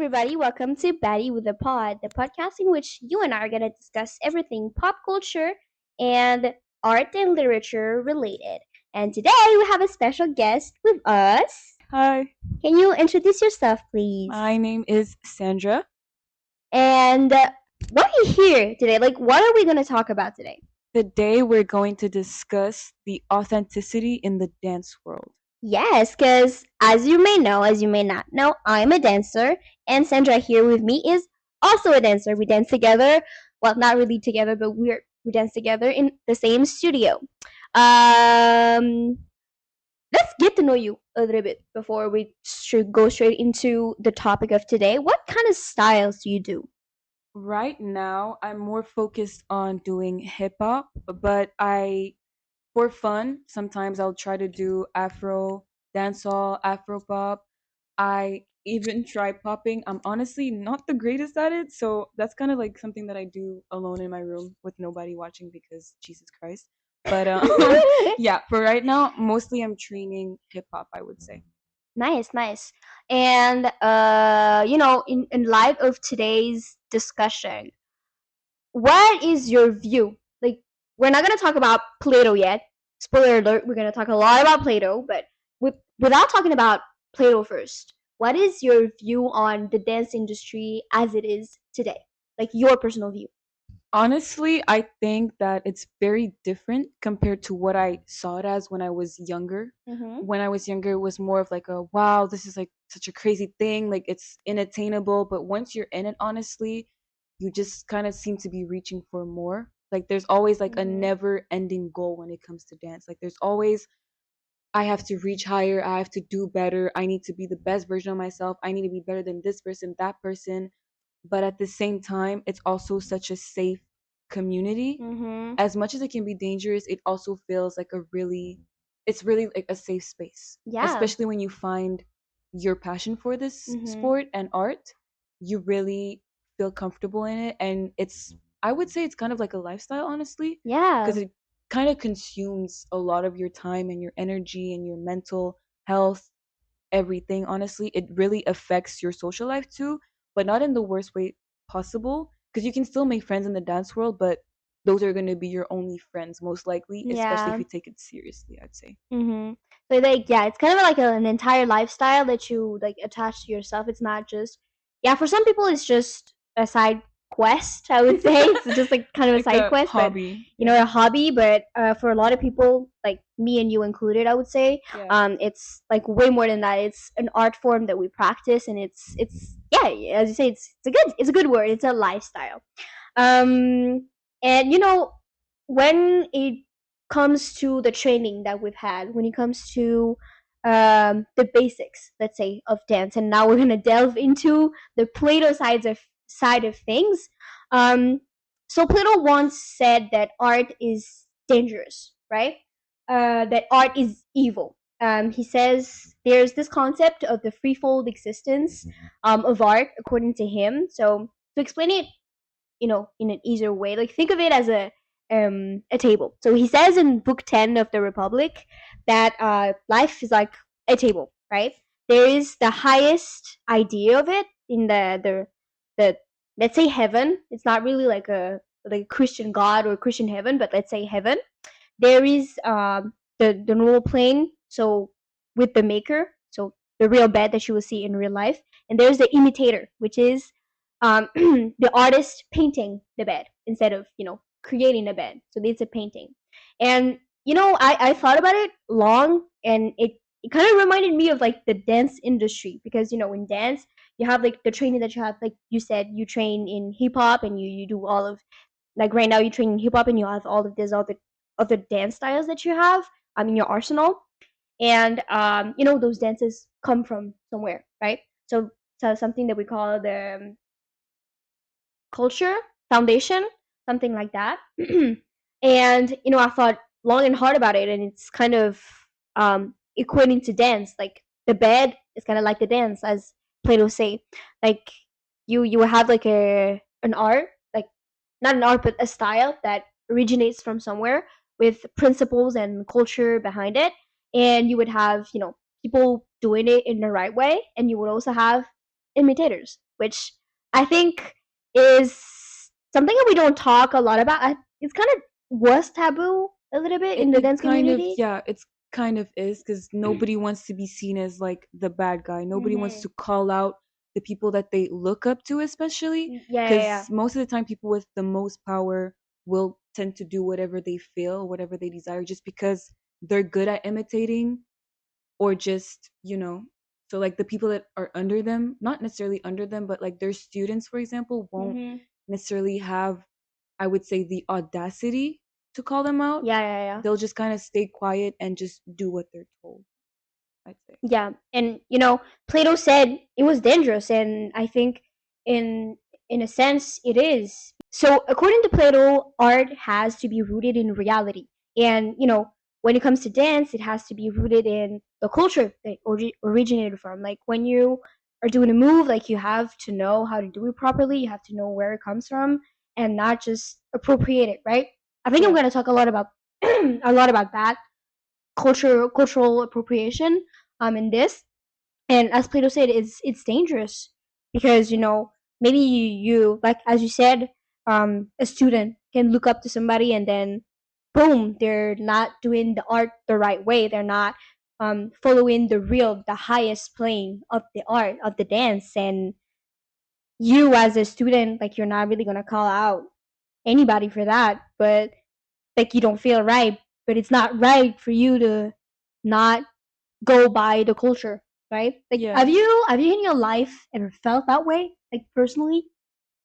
everybody. Welcome to Batty with a Pod, the podcast in which you and I are going to discuss everything pop culture and art and literature related. And today we have a special guest with us. Hi, Can you introduce yourself, please? my name is Sandra. And why are you here today? Like, what are we going to talk about today? Today we're going to discuss the authenticity in the dance world. Yes, because as you may know, as you may not know, I'm a dancer, and Sandra here with me is also a dancer. We dance together. Well, not really together, but we dance together in the same studio. Um, let's get to know you a little bit before we should go straight into the topic of today. What kind of styles do you do? Right now, I'm more focused on doing hip hop, but for fun, sometimes I'll try to do Afro dancehall, Afro pop. I even try popping. I'm honestly not the greatest at it, so that's kind of like something that I do alone in my room with nobody watching because Jesus Christ. But yeah, for right now, mostly I'm training hip hop, I would say. Nice, nice. And in light of today's discussion, what is your view? Like, we're not gonna talk about Plato yet. Spoiler alert: we're gonna talk a lot about Plato, but without talking about Plato first, what is your view on the dance industry as it is today? Like your personal view. Honestly, I think that it's very different compared to what I saw it as when I was younger. Mm-hmm. When I was younger, it was more of like a wow, this is like such a crazy thing, like it's inattainable. But once you're in it, honestly, you just kind of seem to be reaching for more. Like there's always like a Mm-hmm. never ending goal when it comes to dance. Like there's always, I have to reach higher, I have to do better, I need to be the best version of myself, I need to be better than this person, that person. But at the same time, it's also such a safe community. Mm-hmm. As much as it can be dangerous, it also feels like it's really like a safe space, Yeah. especially when you find your passion for this Mm-hmm. sport and art. You really feel comfortable in it, and I would say it's kind of like a lifestyle, honestly, Yeah. because it kind of consumes a lot of your time and your energy and your mental health, everything. Honestly, it really affects your social life too, but not in the worst way possible, because you can still make friends in the dance world, but those are going to be your only friends most likely, especially if Yeah. you take it seriously, I'd say. Mm-hmm. So like yeah, it's kind of like an entire lifestyle that you like attach to yourself. It's not just yeah. For some people, it's just a side quest. I would say it's just like kind of a Like side a quest, but hobby. a Yeah. hobby. But for a lot of people, like me and you included, I would say, Yeah. it's like way more than that. It's an art form that we practice, and it's yeah, as you say, it's a good word. It's a lifestyle. Um, and when it comes to the training that we've had, when it comes to the basics, let's say, of dance, and now we're gonna delve into the Plato side of things. Um, so Plato once said that art is dangerous, right? That art is evil. He says there's this concept of the threefold existence of art, according to him. So to explain it in an easier way, like think of it as a table. So he says in book 10 of the Republic that life is like a table, right? There is the highest idea of it in the let's say heaven. It's not really like a Christian god or Christian heaven, but let's say heaven. There is the normal plane, so with the maker, so the real bed that you will see in real life, and there's the imitator, which is the artist painting the bed instead of creating a bed. So it's a painting, and I thought about it long, and it kind of reminded me of like the dance industry, because in dance you have like the training that you have, like you said, you train in hip hop, and you do all of, like right now you train in hip hop, and you have all of this other dance styles that you have in your arsenal, and those dances come from somewhere, right? So something that we call the culture foundation, something like that. And I thought long and hard about it, and it's kind of equating to dance. Like the bed is kind of like the dance, as Plato say. Like you have like an art, like not an art but a style that originates from somewhere with principles and culture behind it, and you would have people doing it in the right way, and you would also have imitators. which I think is something that we don't talk a lot about. It's kind of was taboo a little bit in the It dance kind of, community. yeah, it's kind of is because nobody wants to be seen as like the bad guy. Nobody wants Mm-hmm. to call out the people that they look up to, especially Yeah, yeah, yeah. because most of the time people with the most power will tend to do whatever they feel, whatever they desire, just because they're good at imitating, or just, so like the people that are under them, not necessarily under them, but like their students, for example, won't Mm-hmm. necessarily have, I would say, the audacity to call them out. Yeah, yeah, yeah. They'll just kind of stay quiet and just do what they're told, I'd say. Yeah, and Plato said it was dangerous, and I think in in a sense it is. So according to Plato, art has to be rooted in reality, and when it comes to dance, it has to be rooted in the culture that originated from. Like when you are doing a move, like you have to know how to do it properly. You have to know where it comes from, and not just appropriate it. Right? I think I'm Yeah. going to talk a lot about a lot about that cultural appropriation in this. And as Plato said, it's dangerous because maybe you like as you said, a student can look up to somebody and then boom, they're not doing the art the right way. They're not following the highest plane of the art of the dance, and you as a student, like you're not really gonna call out anybody for that, but like you don't feel right, but it's not right for you to not go by the culture, right? Like, Yeah. have you in your life ever felt that way, like personally?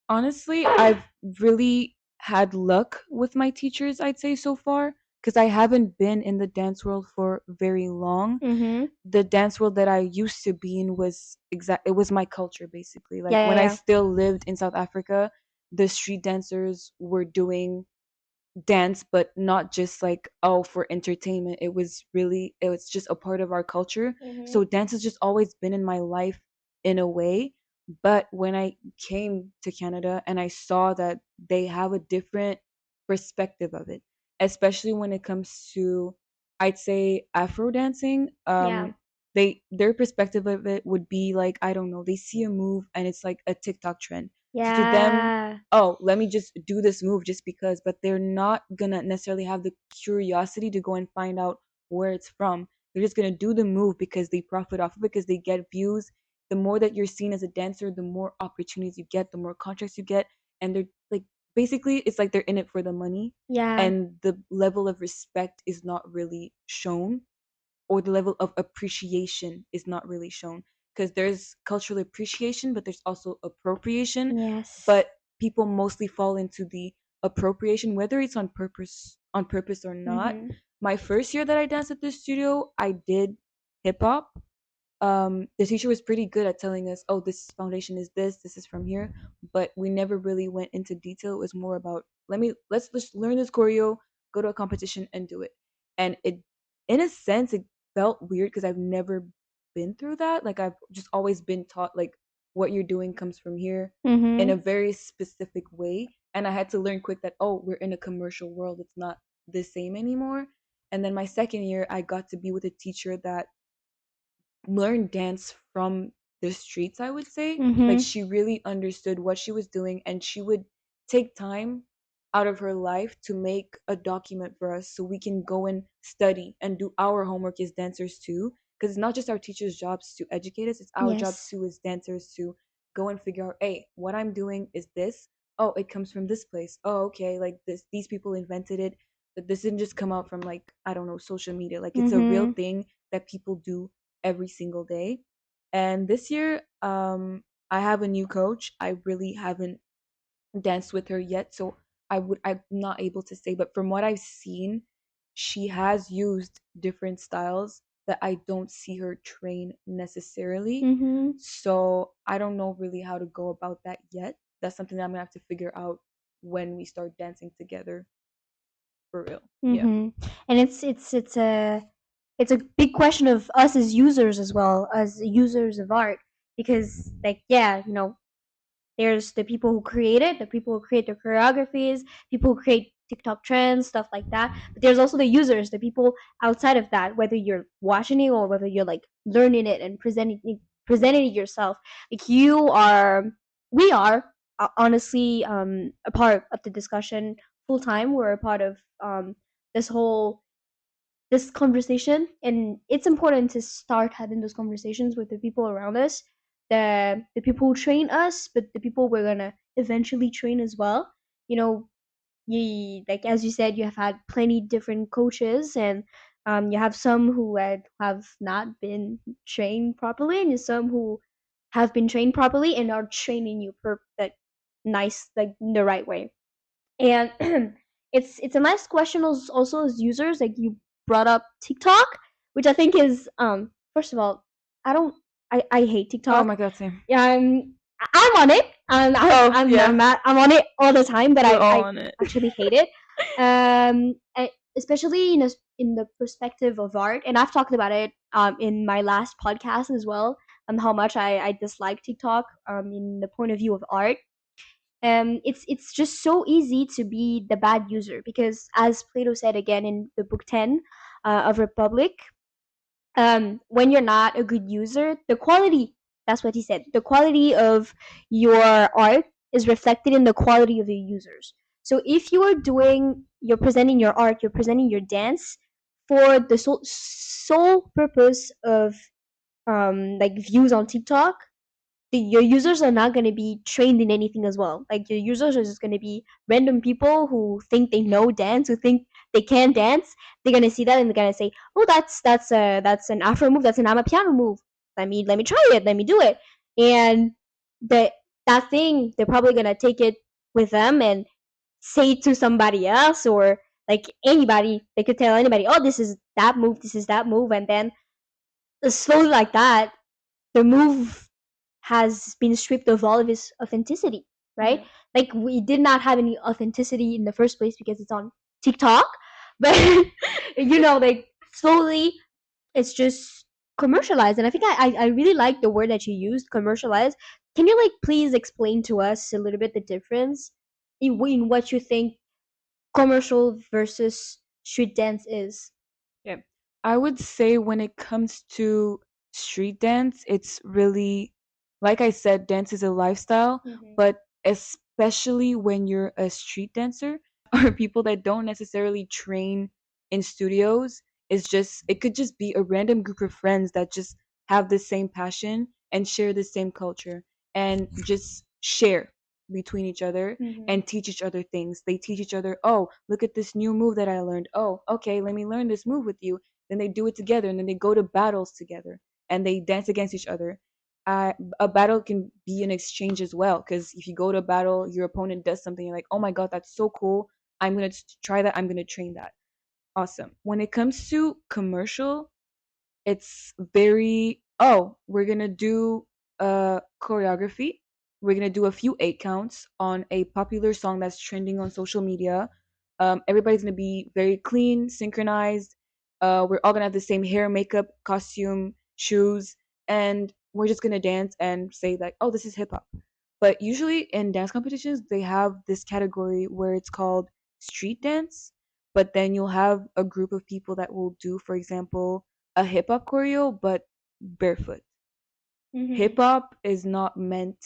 Honestly, I've really had luck with my teachers, I'd say so far, because I haven't been in the dance world for very long. Mm-hmm. The dance world that I used to be in was it was my culture basically. Like Yeah, when I yeah, still lived in South Africa, the street dancers were doing dance, but not just like, oh, for entertainment. It was just a part of our culture. yeah. Mm-hmm. So dance has just always been in my life in a way. But when I came to Canada and I saw that they have a different perspective of it, especially when it comes to, I'd say, Afro dancing. Yeah, Their perspective of it would be like, I don't know, they see a move and it's like a TikTok trend. So to them, yeah. oh, let me just do this move just because, but they're not gonna necessarily have the curiosity to go and find out where it's from. They're just gonna do the move because they profit off of it, because they get views. The more that you're seen as a dancer, the more opportunities you get, the more contracts you get, and they're like, basically it's like they're in it for the money, Yeah. and the level of respect is not really shown, or the level of appreciation is not really shown, because there's cultural appreciation but there's also appropriation. Yes. But people mostly fall into the appropriation, whether it's on purpose or not. Mm-hmm. My first year that I danced at the studio, I did hip hop. The teacher was pretty good at telling us, oh, this foundation is this is from here, but we never really went into detail. It was more about, let's just learn this choreo, go to a competition and do it. And it, in a sense, it felt weird because I've never been through that. Like I've just always been taught like what you're doing comes from here in Mm-hmm. a very specific way. And I had to learn quick that, oh, we're in a commercial world. It's not the same anymore. And then my second year, I got to be with a teacher that learn dance from the streets, I would say. Like Mm-hmm. she really understood what she was doing, and she would take time out of her life to make a document for us so we can go and study and do our homework as dancers too. Because it's not just our teachers' jobs to educate us, it's our jobs Yes. too as dancers to go and figure out, hey, what I'm doing is this. Oh, it comes from this place. Oh, okay, like these people invented it. But this didn't just come out from, like, I don't know, social media. Like it's a real Mm-hmm. thing that people do every single day. And this year, I have a new coach. I really haven't danced with her yet, so I'm not able to say. But from what I've seen, she has used different styles that I don't see her train necessarily. Mm-hmm. So I don't know really how to go about that yet. That's something that I'm gonna have to figure out when we start dancing together for real. Yeah. Mm-hmm. And it's a big question of us as users as well as users of art, because like yeah, there's the people who create it, the people who create the choreographies, people who create TikTok trends, stuff like that. But there's also the users, the people outside of that, whether you're watching it or whether you're like learning it and presented yourself. Like you are, we are honestly a part of the discussion full time. We're a part of this whole this conversation, and it's important to start having those conversations with the people around us, the people who train us, but the people we're gonna eventually train as well. You know, you, like as you said, you have had plenty different coaches, and you have some who have not been trained properly, and some who have been trained properly and are training you per like nice, like in the right way. And it's a nice question also as users. Like you brought up TikTok, which I think is first of all, I don't I hate Oh TikTok. my god, same. Yeah, I'm on it. Oh yeah, I'm on it all the time, but we're all I on it. actually hate it. Especially in the perspective of art, and I've talked about it in my last podcast as well. How much I dislike TikTok in the point of view of art. It's just so easy to be the bad user because, as Plato said again in the book 10 of Republic, when you're not a good user, the quality, that's what he said, the quality of your art is reflected in the quality of your users. So if you are doing, you're presenting your art, you're presenting your dance for the sole purpose of like views on TikTok, your users are not going to be trained in anything as well. Like your users are just going to be random people who think they know dance, who think they can dance. They're going to see that and they're going to say, "Oh, that's an Afro move. That's an Amapiano move. Let me try it. Let me do it." And the that thing, they're probably going to take it with them and say it to somebody else, or like anybody. They could tell anybody, "Oh, this is that move. This is that move," and then slowly like that, the move has been stripped of all of its authenticity, right? Yeah. Like we did not have any authenticity in the first place because it's on TikTok, but like slowly it's just commercialized. And I think I really like the word that you used, commercialized. Can you like please explain to us a little bit the difference in what you think commercial versus street dance is? Yeah. I would say when it comes to street dance, it's really, like I said, dance is a lifestyle, Mm-hmm. but especially when you're a street dancer or people that don't necessarily train in studios, it could just be a random group of friends that just have the same passion and share the same culture and just share between each other Mm-hmm. and teach each other things. They teach each other, oh, look at this new move that I learned. Oh, okay, let me learn this move with you. Then they do it together and then they go to battles together and they dance against each other. A battle can be an exchange as well because if you go to a battle, your opponent does something, you're like, oh my God, that's so cool. I'm going to try that. I'm going to train that. Awesome. When it comes to commercial, it's very, oh, we're gonna do a choreography. We're gonna do a few eight counts on a popular song that's trending on social media. Everybody's gonna be very clean, synchronized. We're all gonna have the same hair, makeup, costume, shoes, and we're just gonna dance and say like, oh, this is hip hop. But usually in dance competitions, they have this category where it's called street dance. But then you'll have a group of people that will do, for example, a hip hop choreo, but barefoot. Hip Mm-hmm. hop is not meant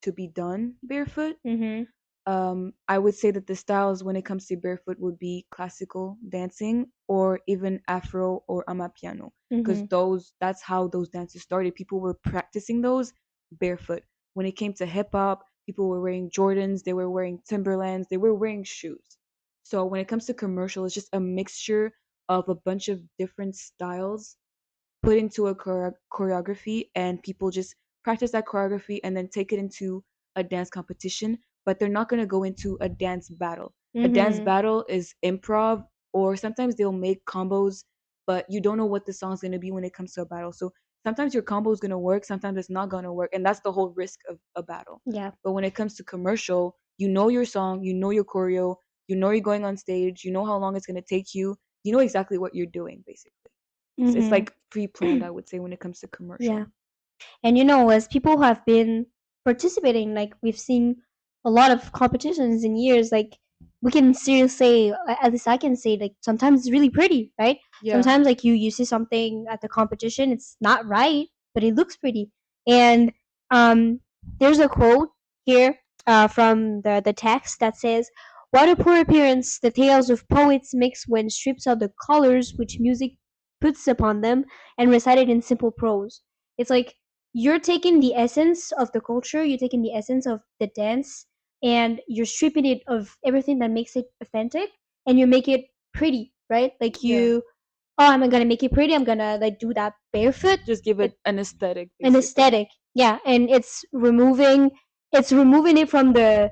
to be done barefoot. Mm-hmm. I would say that the styles when it comes to barefoot would be classical dancing or even Afro or Amapiano, because Mm-hmm. that's how those dances started. People were practicing those barefoot. When it came to hip hop, people were wearing Jordans, they were wearing Timberlands, they were wearing shoes. So when it comes to commercial, it's just a mixture of a bunch of different styles put into a choreography and people just practice that choreography and then take it into a dance competition, but they're not going to go into a dance battle. A dance Mm-hmm. battle is improv, or sometimes they'll make combos, but you don't know what the song's going to be when it comes to a battle. So sometimes your combo is going to work, sometimes it's not going to work, and that's the whole risk of a battle. Yeah. But when it comes to commercial, you know your song, you know your choreo, you know you're going on stage, you know how long it's going to take you, you know exactly what you're doing basically. It's Mm-hmm. like pre-planned, I would say, when it comes to Yeah. commercial. And as people who have been participating, like we've seen a lot of competitions in years, like we can seriously say, at least I can say, like sometimes it's really pretty, right? Yeah. Sometimes like you see something at the competition, it's not right, but it looks pretty. And um, there's a quote here from the text that says, "What a poor appearance the tales of poets makes when strips of the colors which music puts upon them and recited in simple prose." It's like you're taking the essence of the culture, you're taking the essence of the dance, and you're stripping it of everything that makes it authentic, and you make it pretty, right? Like Yeah. you, oh, I'm gonna make it pretty. I'm gonna like do that barefoot. Just give It, it an aesthetic, an basically. aesthetic, yeah, and it's removing it from the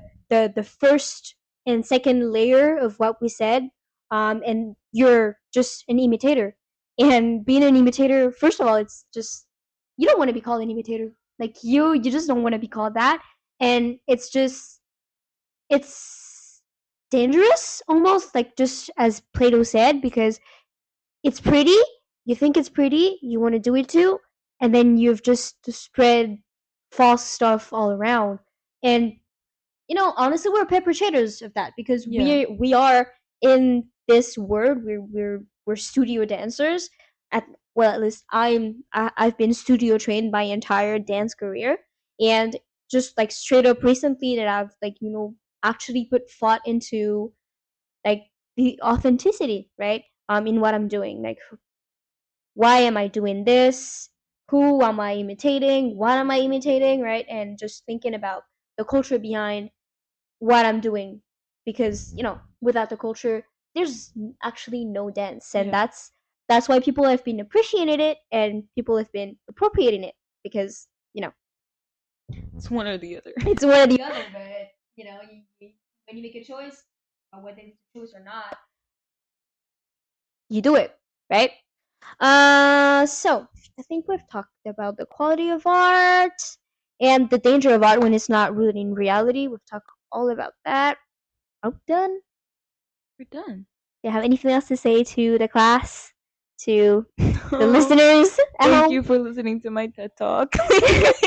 first and second layer of what we said, and you're just an imitator. And being an imitator, first of all, it's just you don't want to be called an imitator. Like you just don't want to be called that, and it's dangerous almost, like just as Plato said, because it's pretty, you think it's pretty, you want to do it too, and then you've just spread false stuff all around. And honestly, we're perpetrators of that because Yeah. we are in this world. We're studio dancers. At well, at least I've been studio trained my entire dance career, and just like straight up recently that I've like actually put thought into like the authenticity, right? In what I'm doing, like why am I doing this? Who am I imitating? What am I imitating? Right? And just thinking about the culture behind what I'm doing. Because, without the culture, there's actually no dance. And Yeah. that's why people have been appreciating it and people have been appropriating it. Because, It's one or the other. it's one or the other, but when you make a choice, whether it's a choice or not, you do it, right? So I think we've talked about the quality of art and the danger of art when it's not rooted in reality. We've talked all about that. I'm done. We're done. Do you have anything else to say to the class, to the listeners at Thank home? you for listening to my TED Talk.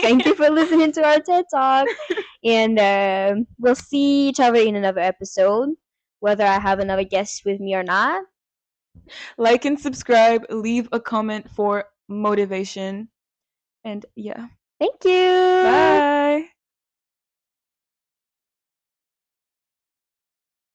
Thank you for listening to our TED Talk, and we'll see each other in another episode, whether I have another guest with me or not. Like and subscribe. Leave a comment for motivation. And yeah. Thank you. Bye.